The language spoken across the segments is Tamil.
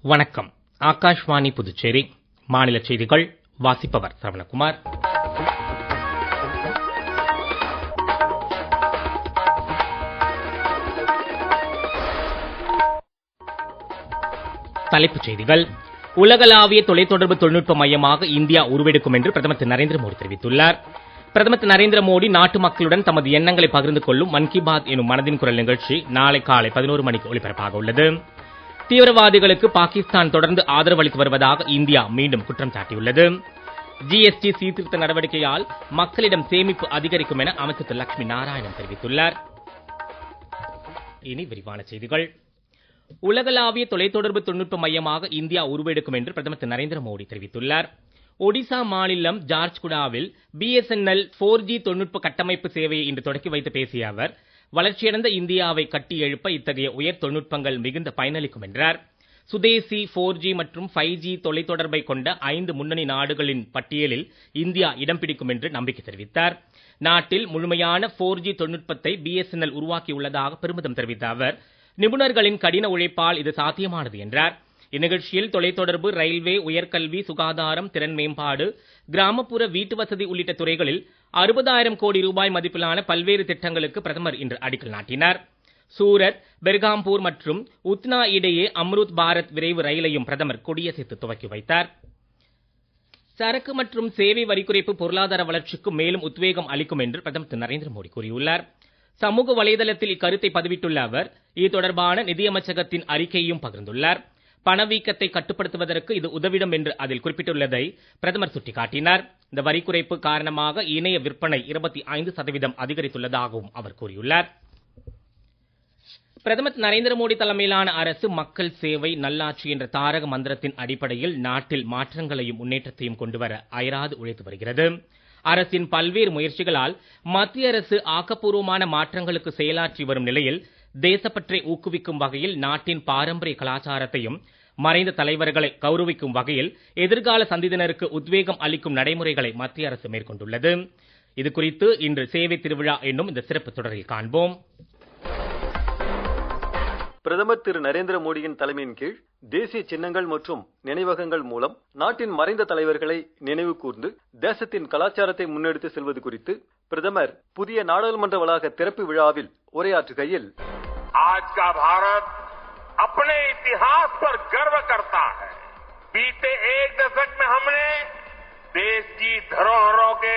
வணக்கம். ஆகாஷ்வாணி புதுச்சேரி மாநில செய்திகள் வாசிப்பவர் சரவணகுமார். தலைப்புச் செய்திகள். உலகளாவிய தொலைத்தொடர்பு தொழில்நுட்ப மையமாக இந்தியா உருவெடுக்கும் என்று பிரதமர் திரு நரேந்திர மோடி தெரிவித்துள்ளார். பிரதமர் திரு நரேந்திர மோடி நாட்டு மக்களுடன் தமது எண்ணங்களை பகிர்ந்து கொள்ளும் மன் கி பாத் எனும் மனதின் குரல் நிகழ்ச்சி நாளை காலை 11 மணிக்கு ஒலிபரப்பாக உள்ளது. தீவிரவாதிகளுக்கு பாகிஸ்தான் தொடர்ந்து ஆதரவு அளித்து வருவதாக இந்தியா மீண்டும் குற்றம் சாட்டியுள்ளது. ஜிஎஸ்டி சீர்திருத்த நடவடிக்கையால் மக்களிடம் சேமிப்பு அதிகரிக்கும் என அமைச்சர் திரு லட்சுமி நாராயணன் தெரிவித்துள்ளார். இனி விரிவான செய்திகள். உலகளாவிய தொலைத்தொடர்பு தொழில்நுட்ப மையமாக இந்தியா உருவெடுக்கும் என்று பிரதமர் திரு நரேந்திர மோடி தெரிவித்துள்ளார். ஒடிசா மாநிலம் ஜார்ஜ்குடாவில் BSNL 4G தொழில்நுட்ப கட்டமைப்பு சேவையை இன்று தொடக்கி வைத்து பேசிய அவர், வளர்ச்சியடைந்த இந்தியாவை கட்டி எழுப்ப இத்தகைய உயர் தொழில்நுட்பங்கள் மிகுந்த பயனளிக்கும் என்றார். சுதேசி 4G மற்றும் 5G தொலைத்தொடர்பை கொண்ட 5 முன்னணி நாடுகளின் பட்டியலில் இந்தியா இடம் பிடிக்கும் என்று நம்பிக்கை தெரிவித்தார். நாட்டில் முழுமையான 4G தொழில்நுட்பத்தை BSNL உருவாக்கியுள்ளதாக பெருமிதம் தெரிவித்த அவர், நிபுணர்களின் கடின உழைப்பால் இது சாத்தியமானது என்றார். இந்நிகழ்ச்சியில் தொலைத்தொடர்பு, ரயில்வே, உயர்கல்வி, சுகாதாரம், திறன் மேம்பாடு, கிராமப்புற வீட்டு வசதி உள்ளிட்ட துறைகளில் 60,000 கோடி ரூபாய் மதிப்பிலான பல்வேறு திட்டங்களுக்கு பிரதமர் இன்று அடிக்கல் நாட்டினார். சூரத், பெர்காம்பூர் மற்றும் உத்னா இடையே அம்ருத் பாரத் விரைவு ரயிலையும் பிரதமர் கொடியசைத்து துவக்கி வைத்தார். சரக்கு மற்றும் சேவை வரி குறைப்பு பொருளாதார வளர்ச்சிக்கு மேலும் உத்வேகம் அளிக்கும் என்று பிரதமர் திரு நரேந்திர மோடி கூறியுள்ளார். சமூக வலைதளத்தில் இக்கருத்தை பதிவிட்டுள்ள அவர், இது தொடர்பான நிதியமைச்சகத்தின் அறிக்கையையும் பகிர்ந்துள்ளார். பணவீக்கத்தை கட்டுப்படுத்துவதற்கு இது உதவிடும் என்று அதில் குறிப்பிட்டுள்ளதை பிரதமர் சுட்டிக்காட்டினார். இந்த வரி குறைப்பு காரணமாக இணைய விற்பனை 25% அதிகரித்துள்ளதாகவும் அவர் கூறியுள்ளார். பிரதமர் நரேந்திர மோடி தலைமையிலான அரசு மக்கள் சேவை, நல்லாட்சி என்ற தாரக மந்திரத்தின் அடிப்படையில் நாட்டில் மாற்றங்களையும் முன்னேற்றத்தையும் கொண்டுவர அயராது உழைத்து வருகிறது. அரசின் பல்வேறு முயற்சிகளால் மத்திய அரசு ஆக்கப்பூர்வமான மாற்றங்களுக்கு செயலாற்றி வரும் நிலையில், தேசப்பற்றை ஊக்குவிக்கும் வகையில் நாட்டின் பாரம்பரிய கலாச்சாரத்தையும் மறைந்த தலைவர்களை கௌரவிக்கும் வகையில் எதிர்கால சந்ததியினருக்கு உத்வேகம் அளிக்கும் நடைமுறைகளை மத்திய அரசு மேற்கொண்டுள்ளது. இது குறித்து இன்று சேவை திருவிழா என்னும் இந்த சிறப்பு தொடரில் காண்போம். பிரதமர் திரு நரேந்திர மோடியின் தலைமையின் கீழ் தேசிய சின்னங்கள் மற்றும் நினைவகங்கள் மூலம் நாட்டின் மறைந்த தலைவர்களை நினைவு கூர்ந்து தேசத்தின் கலாச்சாரத்தை முன்னெடுத்து செல்வது குறித்து பிரதமர் புதிய நாடாளுமன்ற வளாக திறப்பு விழாவில் உரையாற்றுகையில், आज का भारत अपने इतिहास पर गर्व करता है। बीते एक दशक में हमने देश की धरोहरों के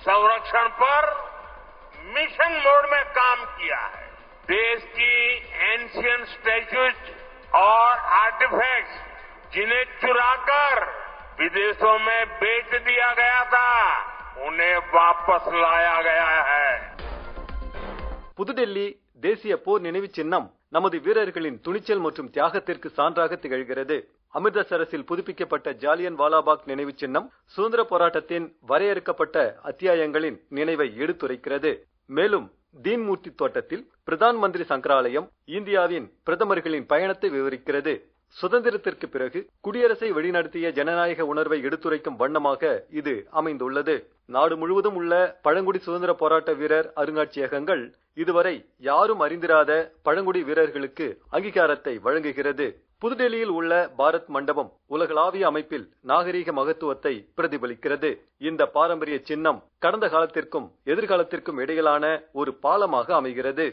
संरक्षण पर मिशन मोड में काम किया है। देश की एंशियंट स्टैच्यूज और आर्टिफैक्ट्स जिन्हें चुराकर विदेशों में बेच दिया गया था, उन्हें वापस लाया गया है। புதுடெல்லி தேசிய போர் நினைவு சின்னம் நமது வீரர்களின் துணிச்சல் மற்றும் தியாகத்திற்கு சான்றாக திகழ்கிறது. அமிர்தசரஸில் புதுப்பிக்கப்பட்ட ஜாலியன் வாலாபாக் நினைவு சின்னம் சுதந்திர போராட்டத்தின் வரையறுக்கப்பட்ட அத்தியாயங்களின் நினைவை எடுத்துரைக்கிறது. மேலும் தீன்மூர்த்தி தோட்டத்தில் பிரதான் மந்திரி சங்கராலயம் இந்தியாவின் பிரதமர்களின் பயணத்தை விவரிக்கிறது. சுதந்திரத்திற்கு பிறகு குடியரசை வழிநடத்திய ஜனநாயக உணர்வை எடுத்துரைக்கும் வண்ணமாக இது அமைந்துள்ளது. நாடு முழுவதும் உள்ள பழங்குடி சுதந்திர போராட்ட வீரர் அருங்காட்சியகங்கள் இதுவரை யாரும் அறிந்திராத பழங்குடி வீரர்களுக்கு அங்கீகாரத்தை வழங்குகிறது. புதுடெல்லியில் உள்ள பாரத் மண்டபம் உலகளாவிய அமைப்பில் நாகரீக மகத்துவத்தை பிரதிபலிக்கிறது. இந்த பாரம்பரிய சின்னம் கடந்த காலத்திற்கும் எதிர்காலத்திற்கும் இடையிலான ஒரு பாலமாக அமைகிறது.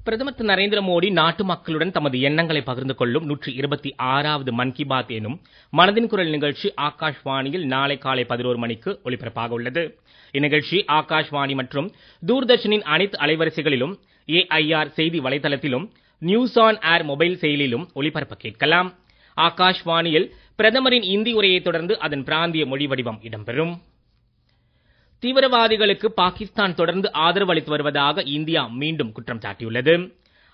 பிரதமர் திரு நரேந்திர மோடி நாட்டு மக்களுடன் தமது எண்ணங்களை பகிர்ந்து கொள்ளும் 126வது மன் கி பாத் எனும் மனதின் குரல் நிகழ்ச்சி ஆகாஷ்வாணியில் நாளை காலை 11 மணிக்கு ஒலிபரப்பாக உள்ளது. இந்நிகழ்ச்சி ஆகாஷ்வாணி மற்றும் தூர்தர்ஷனின் அனைத்து அலைவரிசைகளிலும், AIR செய்தி வலைதளத்திலும், நியூஸ் ஆன் ஏர் மொபைல் செயலிலும் ஒலிபரப்ப கேட்கலாம். ஆகாஷ்வாணியில் பிரதமரின் இந்தி உரையை தொடர்ந்து அதன் பிராந்திய மொழி வடிவம் இடம்பெறும். தீவிரவாதிகளுக்கு பாகிஸ்தான் தொடர்ந்து ஆதரவு அளித்து வருவதாக இந்தியா மீண்டும் குற்றம் சாட்டியுள்ளது.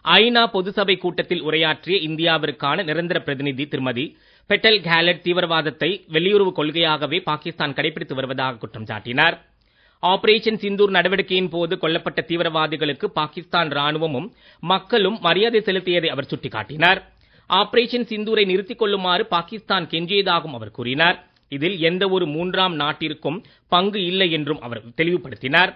ஐநா பொதுசபை கூட்டத்தில் உரையாற்றிய இந்தியாவிற்கான நிரந்தர பிரதிநிதி திருமதி பெட்டல் கேலட் தீவிரவாதத்தை வெளியுறவு கொள்கையாகவே பாகிஸ்தான் கடைபிடித்து வருவதாக குற்றம் சாட்டினார். ஆபரேஷன் சிந்தூர் நடவடிக்கையின் போது கொல்லப்பட்ட தீவிரவாதிகளுக்கு பாகிஸ்தான் ராணுவமும் மக்களும் மரியாதை செலுத்தியதை அவர் சுட்டிக்காட்டினார். ஆபரேஷன் சிந்தூரை நிறுத்திக் கொள்ளுமாறு பாகிஸ்தான் கெஞ்சியதாகவும் அவர் கூறினார். இதில் எந்த ஒரு மூன்றாம் நாட்டிற்கும் பங்கு இல்லை என்றும் அவர் தெளிவுபடுத்தினார்.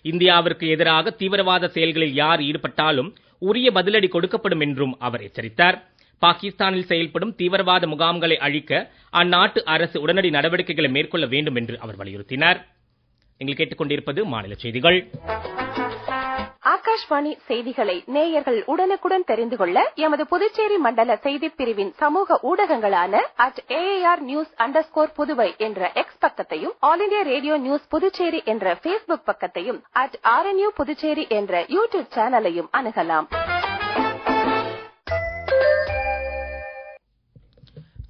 இந்தியாவிற்கு எதிராக தீவிரவாத செயல்களில் யார் ஈடுபட்டாலும் உரிய பதிலடி கொடுக்கப்படும் என்றும் அவர் எச்சரித்தார். பாகிஸ்தானில் செயல்படும் தீவிரவாத முகாம்களை அழிக்க அந்நாட்டு அரசு உடனடி நடவடிக்கைகளை மேற்கொள்ள வேண்டும் என்று அவர் வலியுறுத்தினார். நீங்கள் கேட்டுக்கொண்டிருப்பது மாநில செய்திகள். ஆகாஷ்வாணி செய்திகளை நேயர்கள் உடனுக்குடன் தெரிந்து கொள்ள எமது புதுச்சேரி மண்டல செய்திப் பிரிவின் சமூக ஊடகங்களான @AARnews_புதுவை என்ற எக்ஸ் பக்கத்தையும், all India radio news Puducherry என்ற Facebook பக்கத்தையும், @RNU புதுச்சேரி என்ற யூடியூப் சேனலையும் அணுகலாம்.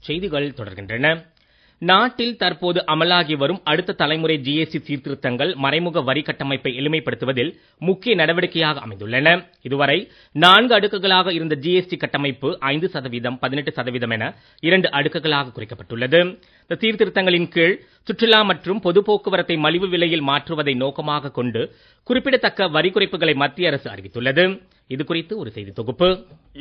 செய்திகள் தொடர்கின்றன. நாட்டில் தற்போது அமலாகி வரும் அடுத்த தலைமுறை ஜிஎஸ்டி சீர்திருத்தங்கள் மறைமுக வரி கட்டமைப்பை எளிமைப்படுத்துவதில் முக்கிய நடவடிக்கையாக அமைந்துள்ளன. இதுவரை 4 அடுக்குகளாக இருந்த ஜிஎஸ்டி கட்டமைப்பு 5%, 18% என 2 அடுக்குகளாக குறைக்கப்பட்டுள்ளது. இந்த சீர்திருத்தங்களின் கீழ் சுற்றுலா மற்றும் பொது போக்குவரத்தை மலிவு விலையில் மாற்றுவதை நோக்கமாக கொண்டு குறிப்பிடத்தக்க வரி குறைப்புகளை மத்திய அரசு அறிவித்துள்ளது. இது குறித்து ஒரு செய்தி தொகுப்பு.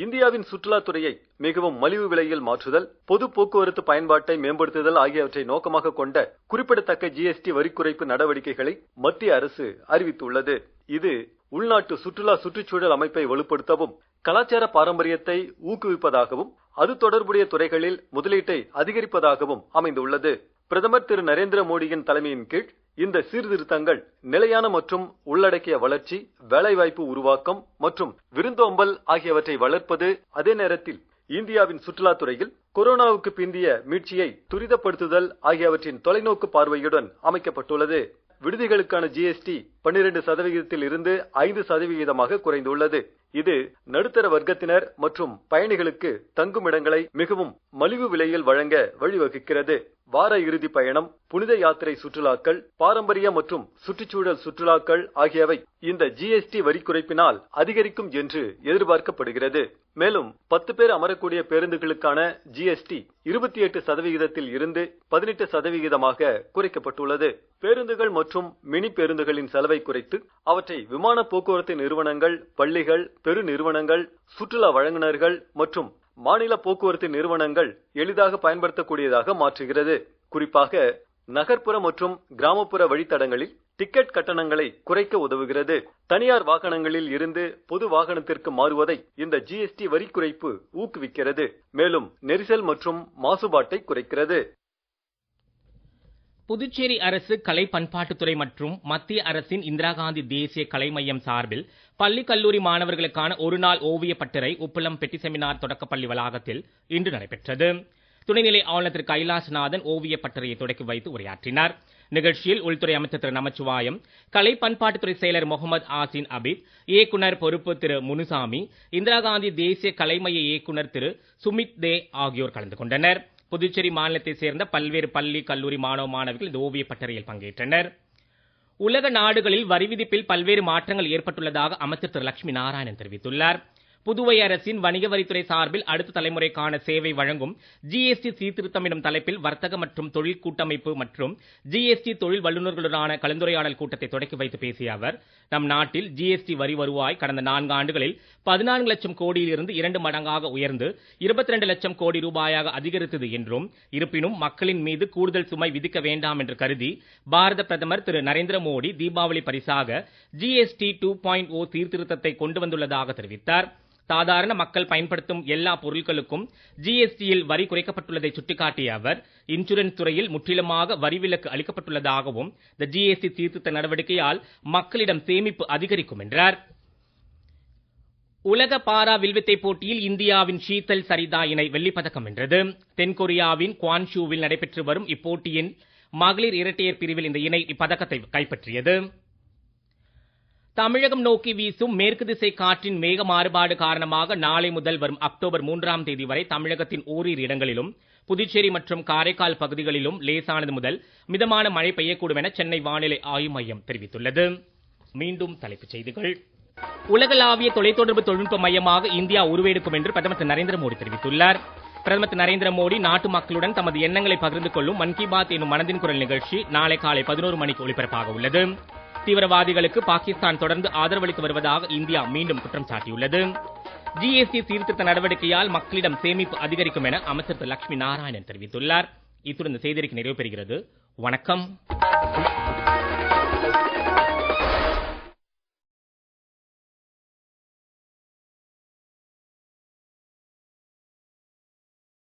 இந்தியாவின் சுற்றுலாத்துறையை மிகவும் மலிவு விலையில் மாற்றுதல், பொது போக்குவரத்து பயன்பாட்டை மேம்படுத்துதல் ஆகியவற்றை நோக்கமாக கொண்ட குறிப்பிடத்தக்க ஜிஎஸ்டி வரி குறைப்பு நடவடிக்கைகளை மத்திய அரசு அறிவித்துள்ளது. இது உள்நாட்டு சுற்றுச்சூழல் அமைப்பை வலுப்படுத்தவும், கலாச்சார பாரம்பரியத்தை ஊக்குவிப்பதாகவும், அது தொடர்புடைய துறைகளில் முதலீட்டை அதிகரிப்பதாகவும் அமைந்துள்ளது. பிரதமர் திரு நரேந்திர மோடியின் தலைமையின் கீழ் இந்த சீர்திருத்தங்கள் நிலையான மற்றும் உள்ளடக்கிய வளர்ச்சி, வேலைவாய்ப்பு உருவாக்கம் மற்றும் விருந்தோம்பல் ஆகியவற்றை வளர்ப்பது, அதே நேரத்தில் இந்தியாவின் சுற்றுலாத்துறையில் கொரோனாவுக்கு பிந்திய மீட்சியை துரிதப்படுத்துதல் ஆகியவற்றின் தொலைநோக்கு பார்வையுடன் அமைக்கப்பட்டுள்ளது. விடுதிகளுக்கான ஜிஎஸ்டி 12% இருந்து 5% குறைந்துள்ளது. இது நடுத்தர வர்க்கத்தினர் மற்றும் பயணிகளுக்கு தங்குமிடங்களை மிகவும் மலிவு விலையில் வழங்க வழிவகுக்கிறது. வார இறுதி பயணம், புனித யாத்திரை சுற்றுலாக்கள், பாரம்பரிய மற்றும் சுற்றுச்சூழல் சுற்றுலாக்கள் ஆகியவை இந்த ஜிஎஸ்டி வரி குறைப்பினால் அதிகரிக்கும் என்று எதிர்பார்க்கப்படுகிறது. மேலும் 10 பேர் அமரக்கூடிய பேருந்துகளுக்கான ஜிஎஸ்டி 28% இருந்து 18% குறைக்கப்பட்டுள்ளது. பேருந்துகள் மற்றும் மினி பேருந்துகளின் செலவை குறைத்து அவற்றை விமான போக்குவரத்து நிறுவனங்கள், பள்ளிகள், பெரு நிறுவனங்கள், சுற்றுலா வழங்குநர்கள் மற்றும் மாநில போக்குவரத்து நிறுவனங்கள் எளிதாக பயன்படுத்தக்கூடியதாக மாற்றுகிறது. குறிப்பாக நகர்ப்புற மற்றும் கிராமப்புற வழித்தடங்களில் டிக்கெட் கட்டணங்களை குறைக்க உதவுகிறது. தனியார் வாகனங்களில் இருந்து பொது வாகனத்திற்கு மாறுவதை இந்த ஜிஎஸ்டி வரி குறைப்பு ஊக்குவிக்கிறது. மேலும் நெரிசல் மற்றும் மாசுபாட்டை குறைக்கிறது. புதுச்சேரி அரசு கலை பண்பாட்டுத்துறை மற்றும் மத்திய அரசின் இந்திரா காந்தி தேசிய கலை மையம் சார்பில் பள்ளி கல்லூரி மாணவர்களுக்கான ஒருநாள் ஓவிய பட்டறை உப்பளம் பெட்டி செமினார் தொடக்கப்பள்ளி வளாகத்தில் இன்று நடைபெற்றது. துணைநிலை ஆளுநர் திரு கைலாசநாதன் ஓவிய பட்டறையை தொடக்கி வைத்து உரையாற்றினார். நிகழ்ச்சியில் உள்துறை அமைச்சர் திரு நமச்சிவாயம், கலை பண்பாட்டுத்துறை செயலர் முகமது ஆசின் அபீத், இயக்குனர் பொறுப்பு திரு முனுசாமி, இந்திரா காந்தி தேசிய கலை மைய இயக்குனர் திரு சுமித் தே ஆகியோர் கலந்து கொண்டனர். புதுச்சேரி மாநிலத்தை சேர்ந்த பல்வேறு பள்ளி கல்லூரி மாணவ மாணவிகள் இந்த ஓவிய பட்டறையில் பங்கேற்றனர். உலக நாடுகளில் வரி விதிப்பில் பல்வேறு மாற்றங்கள் ஏற்பட்டுள்ளதாக அமைச்சர் திரு லட்சுமி நாராயணன் தெரிவித்துள்ளார். புதுவை அரசின் வணிக வரித்துறை சார்பில் அடுத்த தலைமுறைக்கான சேவை வழங்கும் ஜிஎஸ்டி சீர்திருத்தம் எனும் தலைப்பில் வர்த்தக மற்றும் தொழில் கூட்டமைப்பு மற்றும் ஜிஎஸ்டி தொழில் வல்லுநர்களுடனான கலந்துரையாடல் கூட்டத்தை தொடக்கி வைத்து பேசிய அவர், நம் நாட்டில் ஜிஎஸ்டி வரி வருவாய் கடந்த 4 ஆண்டுகளில் 14 லட்சம் கோடியிலிருந்து 2 மடங்காக உயர்ந்து 22 லட்சம் கோடி ரூபாயாக அதிகரித்தது என்றும், இருப்பினும் மக்களின் மீது கூடுதல் சுமை விதிக்க வேண்டாம் என்று கருதி பாரத பிரதமர் திரு நரேந்திர மோடி தீபாவளி பரிசாக ஜிஎஸ்டி 2.0 சீர்திருத்தத்தை கொண்டு வந்துள்ளதாக தெரிவித்தார். சாதாரண மக்கள் பயன்படுத்தும் எல்லா பொருட்களுக்கும் ஜிஎஸ்டியில் வரி குறைக்கப்பட்டுள்ளதை சுட்டிக்காட்டிய அவர், இன்சூரன்ஸ் துறையில் முற்றிலுமாக வரி விலக்கு அளிக்கப்பட்டுள்ளதாகவும், இந்த ஜிஎஸ்டி சீர்திருத்த நடவடிக்கையால் மக்களிடம் சேமிப்பு அதிகரிக்கும் என்றார். உலக பாரா வில்வித்தை போட்டியில் இந்தியாவின் ஷீதல் சரிதா இணை வெள்ளிப்பதக்கம் வென்றது. தென்கொரியாவின் குவான்ஷூவில் நடைபெற்று வரும் இப்போட்டியின் மகளிர் இரட்டையர் பிரிவில் இந்த இணை இப்பதக்கத்தை கைப்பற்றியது. தமிழகம் நோக்கி வீசும் மேற்கு திசை காற்றின் மேக மாறுபாடு காரணமாக நாளை முதல் வரும் அக்டோபர் 3ஆம் தேதி வரை தமிழகத்தின் ஓரிரு இடங்களிலும், புதுச்சேரி மற்றும் காரைக்கால் பகுதிகளிலும் லேசானது முதல் மிதமான மழை பெய்யக்கூடும் என சென்னை வானிலை ஆய்வு மையம் தெரிவித்துள்ளது. மீண்டும் தலைப்புச் செய்திகள். உலகளாவிய தொலைத்தொடர்பு தொழில்நுட்ப மையமாக இந்தியா உருவெடுக்கும் என்று பிரதமர் திரு நரேந்திர மோடி தெரிவித்துள்ளார். பிரதமர் திரு நரேந்திர மோடி நாட்டு மக்களுடன் தமது எண்ணங்களை பகிர்ந்து கொள்ளும் மன் கி பாத் எனும் மனதின் குரல் நிகழ்ச்சி நாளை காலை 11 மணிக்கு ஒலிபரப்பாக உள்ளது. தீவிரவாதிகளுக்கு பாகிஸ்தான் தொடர்ந்து ஆதரவளித்து வருவதாக இந்தியா மீண்டும் குற்றம் சாட்டியுள்ளது. ஜிஎஸ்டி சீர்திருத்த நடவடிக்கையால் மக்களிடம் சேமிப்பு அதிகரிக்கும் என அமைச்சர் திரு லட்சுமி நாராயணன் தெரிவித்துள்ளார். இத்துடன் இந்த செய்திக்கு நிறைவு பெறுகிறது. வணக்கம்.